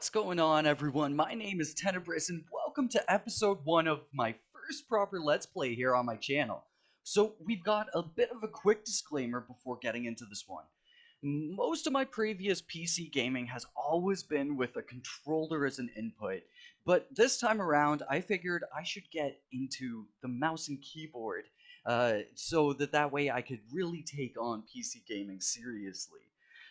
What's going on, everyone? My name is Tenebris, and welcome to episode 1 of my first proper Let's Play here on my channel. So, we've got a bit of a quick disclaimer before getting into this one. Most of my previous PC gaming has always been with a controller as an input, but this time around, I figured I should get into the mouse and keyboard so that way I could really take on PC gaming seriously.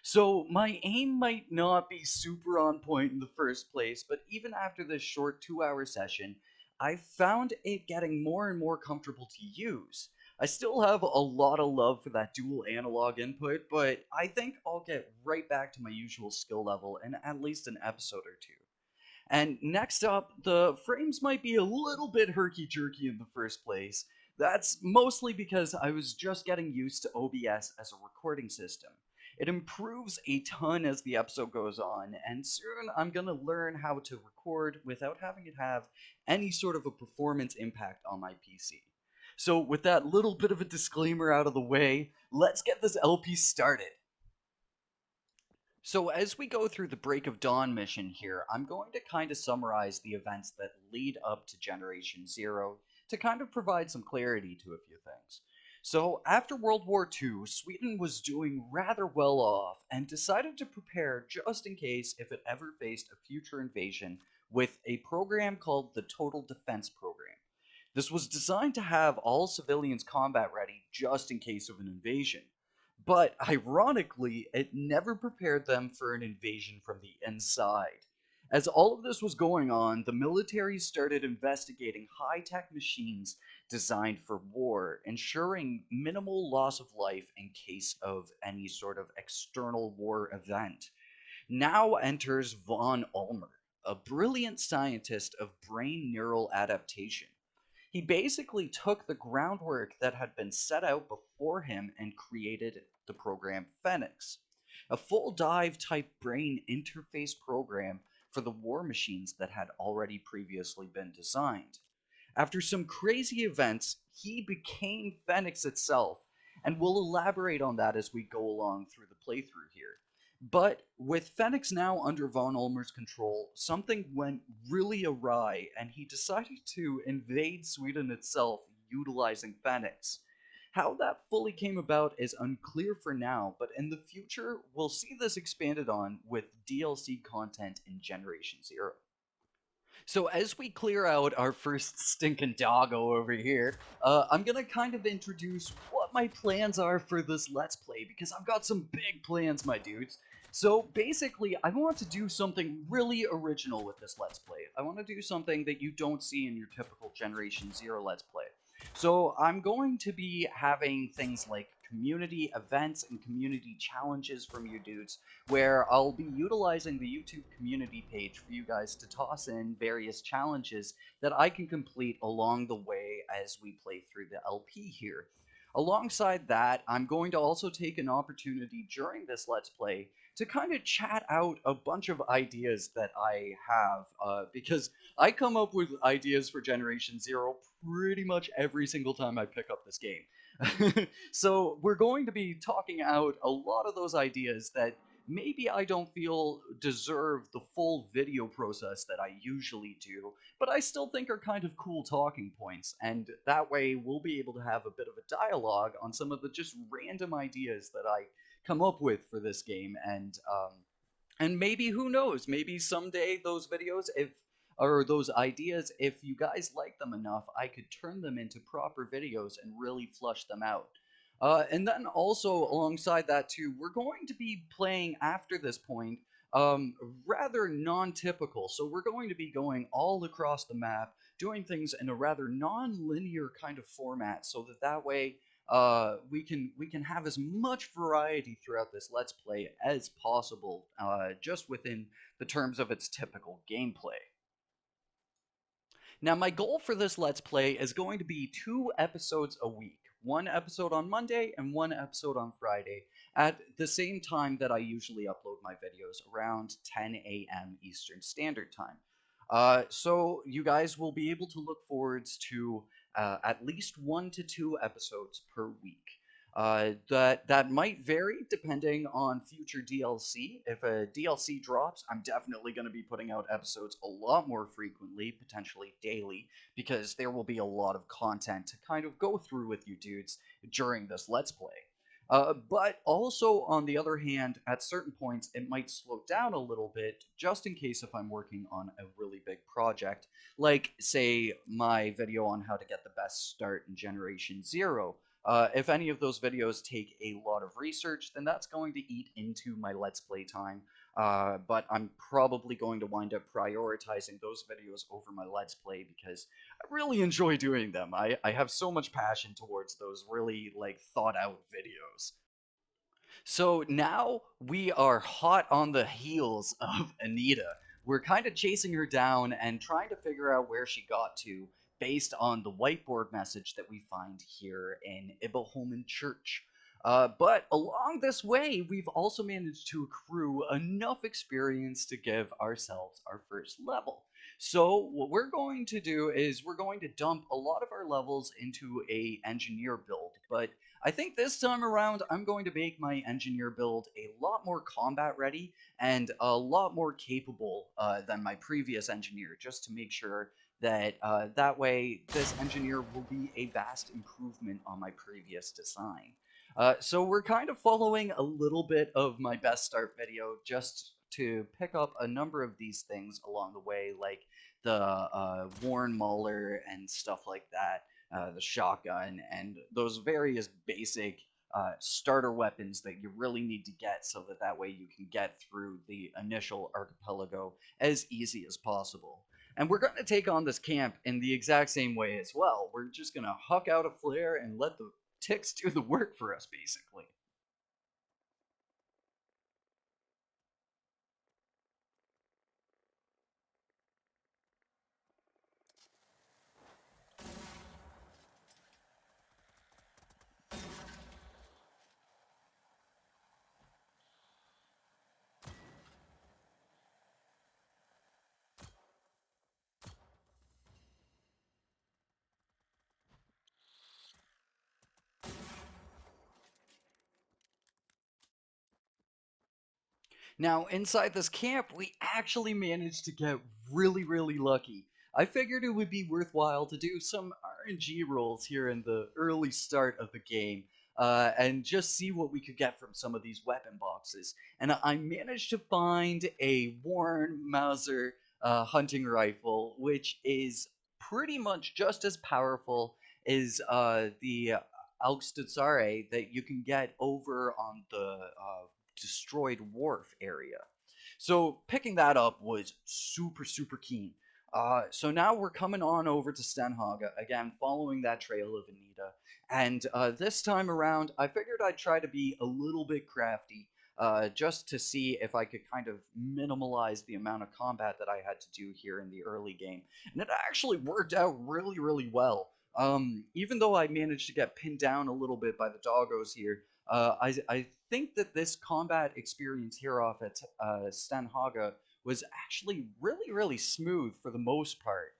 So my aim might not be super on point in the first place, but even after this short 2 hour session, I found it getting more and more comfortable to use. I still have a lot of love for that dual analog input, but I think I'll get right back to my usual skill level in at least an episode or two. And next up, the frames might be a little bit herky-jerky in the first place. That's mostly because I was just getting used to OBS as a recording system. It improves a ton as the episode goes on, and soon I'm gonna learn how to record without having it have any sort of a performance impact on my PC. So with that little bit of a disclaimer out of the way, let's get this LP started. So, as we go through the Break of Dawn mission here, I'm going to kind of summarize the events that lead up to Generation Zero to kind of provide some clarity to a few things. So, after World War II, Sweden was doing rather well off and decided to prepare just in case if it ever faced a future invasion with a program called the Total Defense Program. This was designed to have all civilians combat ready just in case of an invasion. But ironically, it never prepared them for an invasion from the inside. As all of this was going on, the military started investigating high tech machines designed for war, ensuring minimal loss of life in case of any sort of external war event. Now enters von Ulmer, a brilliant scientist of brain neural adaptation. He basically took the groundwork that had been set out before him and created the program Phoenix, a full dive type brain interface program for the war machines that had already previously been designed. After some crazy events, he became Phoenix itself, and we'll elaborate on that as we go along through the playthrough here. But with Phoenix now under von Ulmer's control, something went really awry, and he decided to invade Sweden itself utilizing Phoenix. How that fully came about is unclear for now, but in the future, we'll see this expanded on with DLC content in Generation Zero. So as we clear out our first stinking doggo over here, I'm gonna kind of introduce what my plans are for this Let's Play, because I've got some big plans, my dudes. So basically, I want to do something really original with this Let's Play. I want to do something that you don't see in your typical Generation Zero Let's Play. So I'm going to be having things like community events and community challenges from you dudes, where I'll be utilizing the YouTube community page for you guys to toss in various challenges that I can complete along the way as we play through the LP here. Alongside that, I'm going to also take an opportunity during this Let's Play to kind of chat out a bunch of ideas that I have, because I come up with ideas for Generation Zero pretty much every single time I pick up this game. So we're going to be talking out a lot of those ideas that maybe I don't feel deserve the full video process that I usually do, but I still think are kind of cool talking points, and that way we'll be able to have a bit of a dialogue on some of the just random ideas that I come up with for this game, and maybe who knows, maybe someday those videos, if or those ideas, if you guys like them enough, I could turn them into proper videos and really flush them out. And then also alongside that too, we're going to be playing after this point rather non-typical. So we're going to be going all across the map, doing things in a rather non-linear kind of format, so that way we can have as much variety throughout this Let's Play as possible, just within the terms of its typical gameplay. Now, my goal for this Let's Play is going to be 2 episodes a week. One episode on Monday and one episode on Friday at the same time that I usually upload my videos, around 10 a.m. Eastern Standard Time. So you guys will be able to look forwards to at least 1 to 2 episodes per week. That might vary depending on future DLC. If a DLC drops, I'm definitely going to be putting out episodes a lot more frequently, potentially daily, because there will be a lot of content to kind of go through with you dudes during this Let's Play. But also, on the other hand, at certain points, it might slow down a little bit just in case if I'm working on a really big project, like, say, my video on how to get the best start in Generation Zero. If any of those videos take a lot of research, then that's going to eat into my Let's Play time. But I'm probably going to wind up prioritizing those videos over my Let's Play because I really enjoy doing them. I have so much passion towards those really like thought out videos. So now we are hot on the heels of Anita. We're kind of chasing her down and trying to figure out where she got to based on the whiteboard message that we find here in Ibbelholmen Church. But along this way, we've also managed to accrue enough experience to give ourselves our first level. So what we're going to do is we're going to dump a lot of our levels into a engineer build, but I think this time around, I'm going to make my engineer build a lot more combat ready and a lot more capable than my previous engineer, just to make sure that that way this engineer will be a vast improvement on my previous design. So we're kind of following a little bit of my best start video just to pick up a number of these things along the way, like the Warren Mauler and stuff like that, the shotgun, and those various basic starter weapons that you really need to get so that that way you can get through the initial archipelago as easy as possible. And we're going to take on this camp in the exact same way as well. We're just going to huck out a flare and let the ticks do the work for us, basically. Now, inside this camp, we actually managed to get really, really lucky. I figured it would be worthwhile to do some RNG rolls here in the early start of the game and just see what we could get from some of these weapon boxes. And I managed to find a Warren Mauser hunting rifle, which is pretty much just as powerful as the Augstazare that you can get over on the destroyed wharf area. So picking that up was super, super keen. So now we're coming on over to Stenhaga, again, following that trail of Anita. And this time around, I figured I'd try to be a little bit crafty, just to see if I could kind of minimalize the amount of combat that I had to do here in the early game. And it actually worked out really, really well. Even though I managed to get pinned down a little bit by the doggos here, I think that this combat experience here off at Stenhaga was actually really, really smooth for the most part.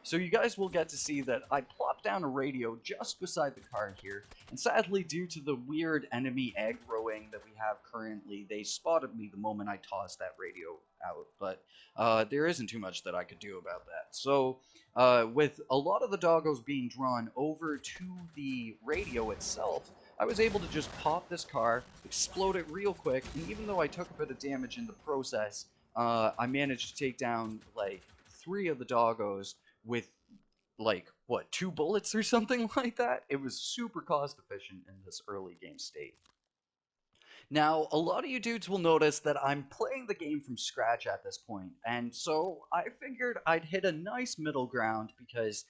So you guys will get to see that I plopped down a radio just beside the car here, and sadly, due to the weird enemy aggroing that we have currently, they spotted me the moment I tossed that radio out, but there isn't too much that I could do about that. So with a lot of the doggos being drawn over to the radio itself, I was able to just pop this car, explode it real quick, and even though I took a bit of damage in the process, I managed to take down like 3 of the doggos with like what 2 bullets or something like that. It was super cost efficient in this early game state. Now, a lot of you dudes will notice that I'm playing the game from scratch at this point, and so I figured I'd hit a nice middle ground because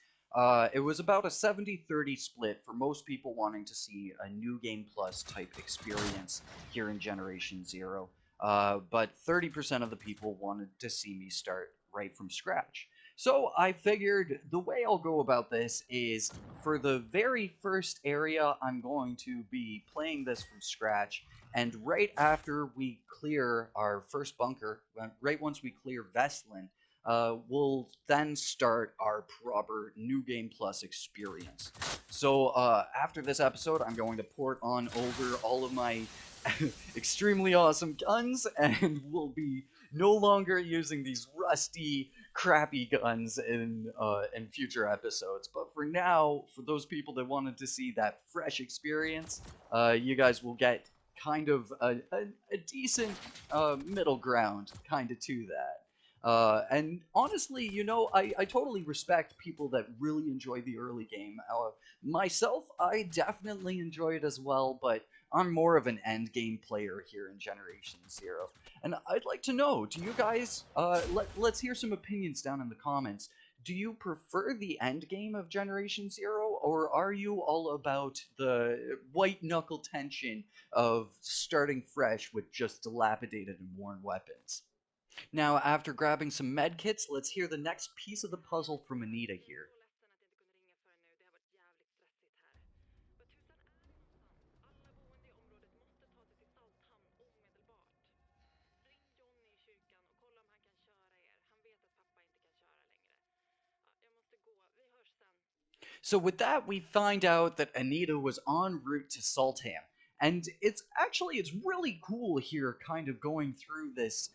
it was about a 70-30 split for most people wanting to see a New Game Plus type experience here in Generation Zero, but 30% of the people wanted to see me start right from scratch. So I figured the way I'll go about this is for the very first area, I'm going to be playing this from scratch, and right after we clear our first bunker, right once we clear Vestlin, we'll then start our proper New Game Plus experience. So after this episode, I'm going to port on over all of my extremely awesome guns, and we'll be no longer using these rusty, crappy guns in future episodes. But for now, for those people that wanted to see that fresh experience, you guys will get kind of a decent middle ground kind of to that. And honestly, I totally respect people that really enjoy the early game. Myself, I definitely enjoy it as well, but I'm more of an end game player here in Generation Zero. And I'd like to know, do you guys, let's hear some opinions down in the comments. Do you prefer the end game of Generation Zero, or are you all about the white knuckle tension of starting fresh with just dilapidated and worn weapons? Now, after grabbing some med kits, let's hear the next piece of the puzzle from Anita here. So with that, we find out that Anita was en route to Saltham, and it's really cool here, kind of going through this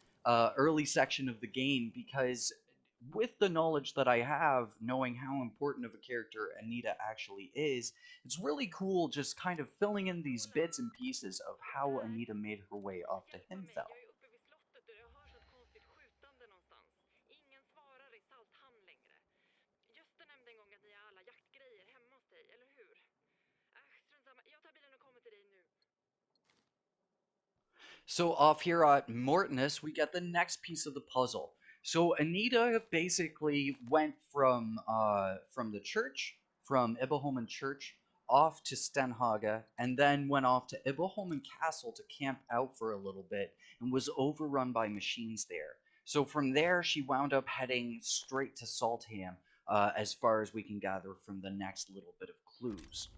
early section of the game because with the knowledge that I have, knowing how important of a character Anita actually is, it's really cool just kind of filling in these bits and pieces of how Anita made her way off to Himfell. So off here at Mortinus, we get the next piece of the puzzle. So Anita basically went from the church, from Ibaholmen Church, off to Stenhaga, and then went off to Ibaholmen Castle to camp out for a little bit, and was overrun by machines there. So from there, she wound up heading straight to Saltham, as far as we can gather from the next little bit of clues.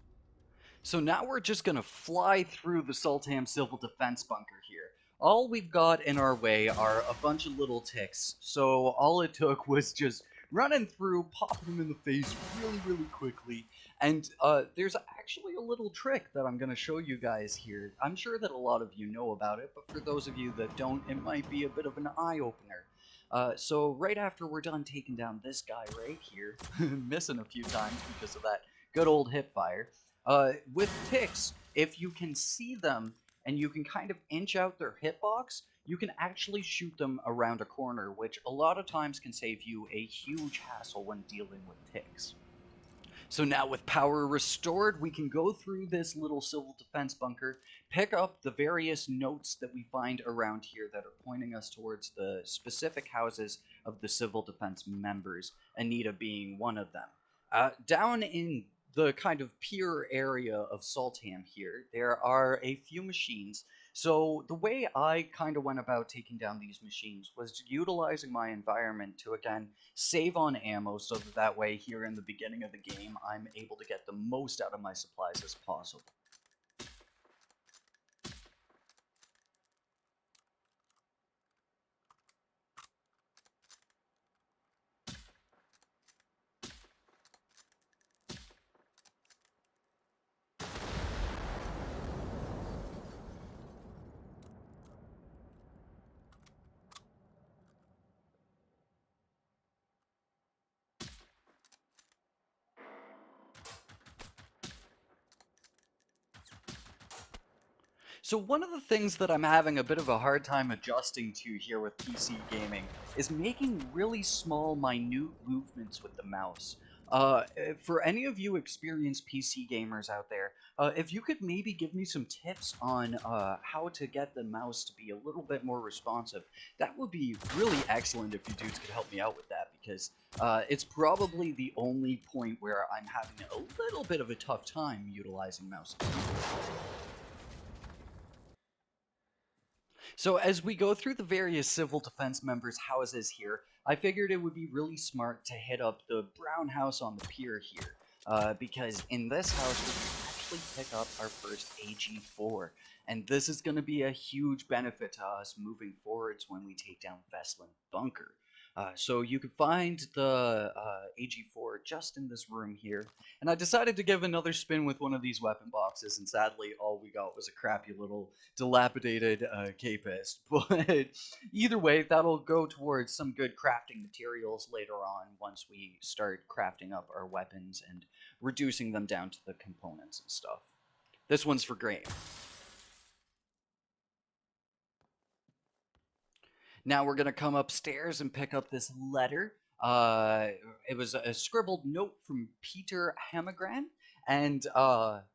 So now we're just gonna fly through the Sultan Civil Defense Bunker here. All we've got in our way are a bunch of little ticks, so all it took was just running through, popping them in the face really, really quickly. And there's actually a little trick that I'm gonna show you guys here. I'm sure that a lot of you know about it, but for those of you that don't, it might be a bit of an eye-opener. So right after we're done taking down this guy right here, missing a few times because of that good old hip fire, with ticks, if you can see them and you can kind of inch out their hitbox, you can actually shoot them around a corner, which a lot of times can save you a huge hassle when dealing with ticks. So now with power restored, we can go through this little civil defense bunker, pick up the various notes that we find around here that are pointing us towards the specific houses of the civil defense members, Anita being one of them. Down in the kind of pier area of Saltham here, there are a few machines. So the way I kind of went about taking down these machines was utilizing my environment to, again, save on ammo so that way here in the beginning of the game I'm able to get the most out of my supplies as possible. So one of the things that I'm having a bit of a hard time adjusting to here with PC gaming is making really small, minute movements with the mouse. For any of you experienced PC gamers out there, if you could maybe give me some tips on how to get the mouse to be a little bit more responsive, that would be really excellent if you dudes could help me out with that, because it's probably the only point where I'm having a little bit of a tough time utilizing mouse and keyboard. So as we go through the various civil defense members' houses here, I figured it would be really smart to hit up the brown house on the pier here, because in this house we can actually pick up our first AG4, and this is going to be a huge benefit to us moving forwards when we take down Vestlin Bunker. So you can find the AG4 just in this room here. And I decided to give another spin with one of these weapon boxes, and sadly, all we got was a crappy little dilapidated Capist. But either way, that'll go towards some good crafting materials later on once we start crafting up our weapons and reducing them down to the components and stuff. This one's for Graham. Now we're gonna come upstairs and pick up this letter. It was a scribbled note from Peter Hamagran, and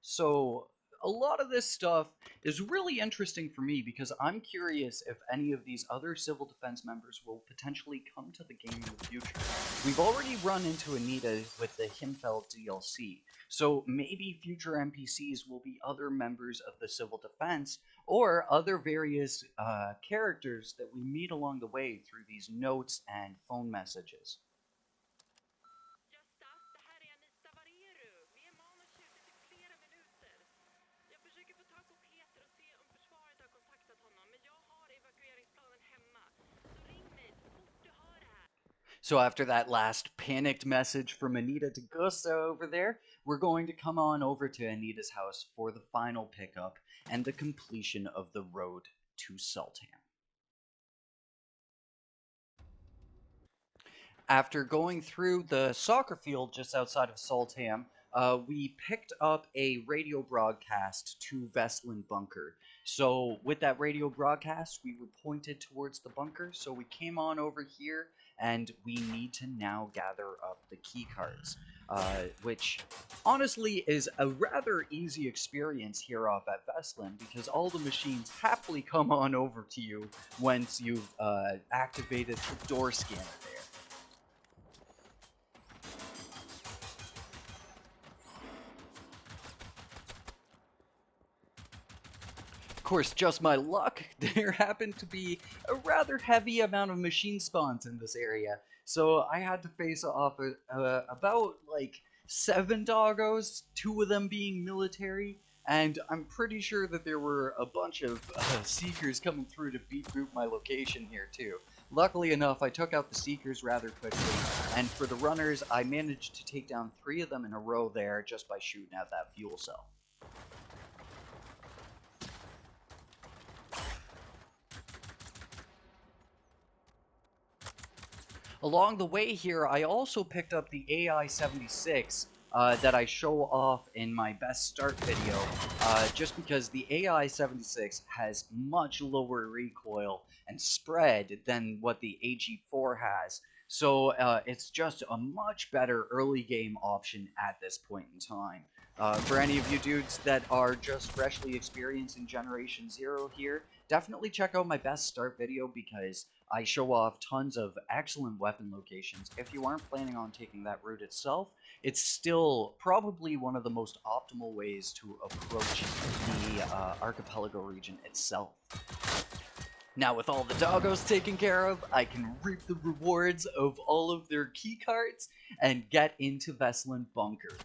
so a lot of this stuff is really interesting for me because I'm curious if any of these other civil defense members will potentially come to the game in the future. We've already run into Anita with the Himfeld DLC, so maybe future NPCs will be other members of the civil defense or other various characters that we meet along the way through these notes and phone messages. So after that last panicked message from Anita to Gusta over there, we're going to come on over to Anita's house for the final pickup and the completion of the road to Sultan. After going through the soccer field just outside of Saltham, we picked up a radio broadcast to Veslin Bunker. So with that radio broadcast, we were pointed towards the bunker. So we came on over here, and we need to now gather up the key cards, which honestly is a rather easy experience here off at Veslin because all the machines happily come on over to you once you've activated the door scanner there. Of course, just my luck, there happened to be a rather heavy amount of machine spawns in this area, so I had to face off about like 7 doggos, 2 of them being military, and I'm pretty sure that there were a bunch of seekers coming through to beat group my location here too. Luckily enough, I took out the seekers rather quickly, and for the runners, I managed to take down 3 of them in a row there just by shooting at that fuel cell. Along the way here, I also picked up the AI-76 that I show off in my best start video, just because the AI-76 has much lower recoil and spread than what the AG4 has. So it's just a much better early game option at this point in time. For any of you dudes that are just freshly experiencing Generation Zero here, definitely check out my best start video because I show off tons of excellent weapon locations. If you aren't planning on taking that route itself, it's still probably one of the most optimal ways to approach the archipelago region itself. Now with all the doggos taken care of, I can reap the rewards of all of their key cards and get into Veslin Bunker.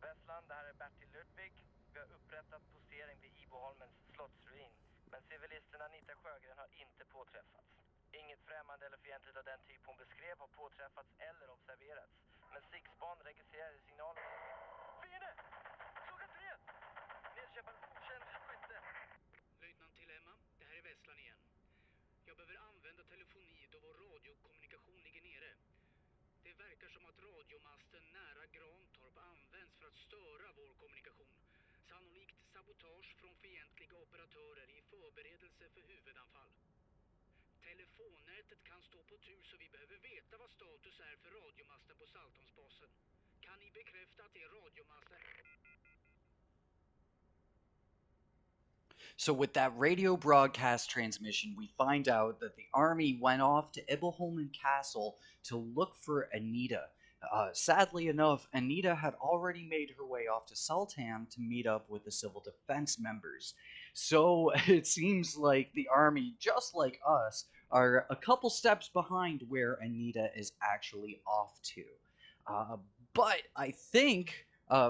Vesslan, det här är Bertil Ludvig. Vi har upprättat postering vid Iboholmens slottsruin. Men civilisten Anita Sjögren har inte påträffats. Inget främmande eller fientligt av den typ hon beskrev har påträffats eller observerats. Men SIG-span registrerade signalen. Fiende! Klockan 3! Nedkämpad okänd skytte. Löjtnant till Emma, det här är Vesslan igen. Jag behöver använda telefoni då vår radiokommunikation ligger nere. Det verkar som att radiomasten nära Grantorp används för att störa vår kommunikation. Sannolikt sabotage från fientliga operatörer i förberedelse för huvudanfall. Telefonnätet kan stå på tur så vi behöver veta vad status är för radiomasten på Saltholmsbasen. Kan ni bekräfta att det är radiomasten? So with that radio broadcast transmission, we find out that the army went off to Ibelholmen Castle to look for Anita. Sadly enough, Anita had already made her way off to Saltham to meet up with the civil defense members. So it seems like the army, just like us, are a couple steps behind where Anita is actually off to. But I think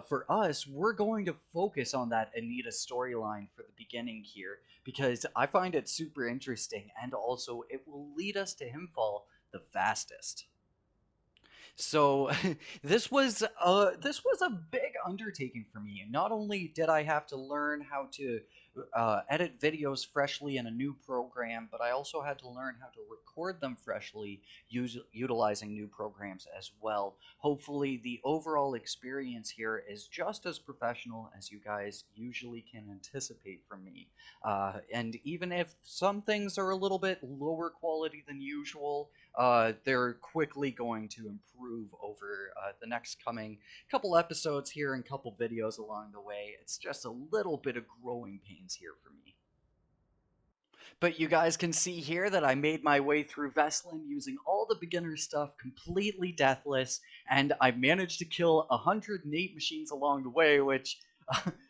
for us, we're going to focus on that Anita storyline for the beginning here because I find it super interesting and also it will lead us to Himfall the fastest. So this was a big undertaking for me. Not only did I have to learn how to edit videos freshly in a new program, but I also had to learn how to record them freshly utilizing new programs as well. Hopefully, the overall experience here is just as professional as you guys usually can anticipate from me. And even if some things are a little bit lower quality than usual, they're quickly going to improve over the next coming couple episodes here and couple videos along the way. It's just a little bit of growing pains here for me. But you guys can see here that I made my way through Veslin using all the beginner stuff completely deathless, and I managed to kill 108 machines along the way, which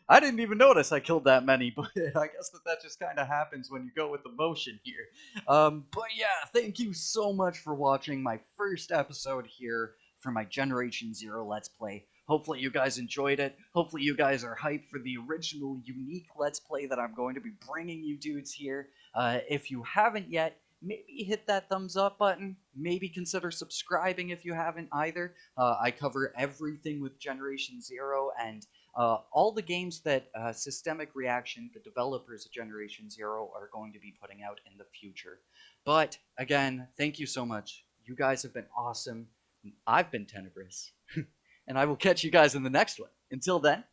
I didn't even notice I killed that many, but I guess that just kind of happens when you go with the motion here. But yeah, thank you so much for watching my first episode here for my Generation Zero Let's Play. Hopefully you guys enjoyed it. Hopefully you guys are hyped for the original, unique Let's Play that I'm going to be bringing you dudes here. If you haven't yet, maybe hit that thumbs up button. Maybe consider subscribing if you haven't either. I cover everything with Generation Zero and all the games that Systemic Reaction, the developers of Generation Zero, are going to be putting out in the future. But again, thank you so much. You guys have been awesome. I've been Tenebris. And I will catch you guys in the next one. Until then,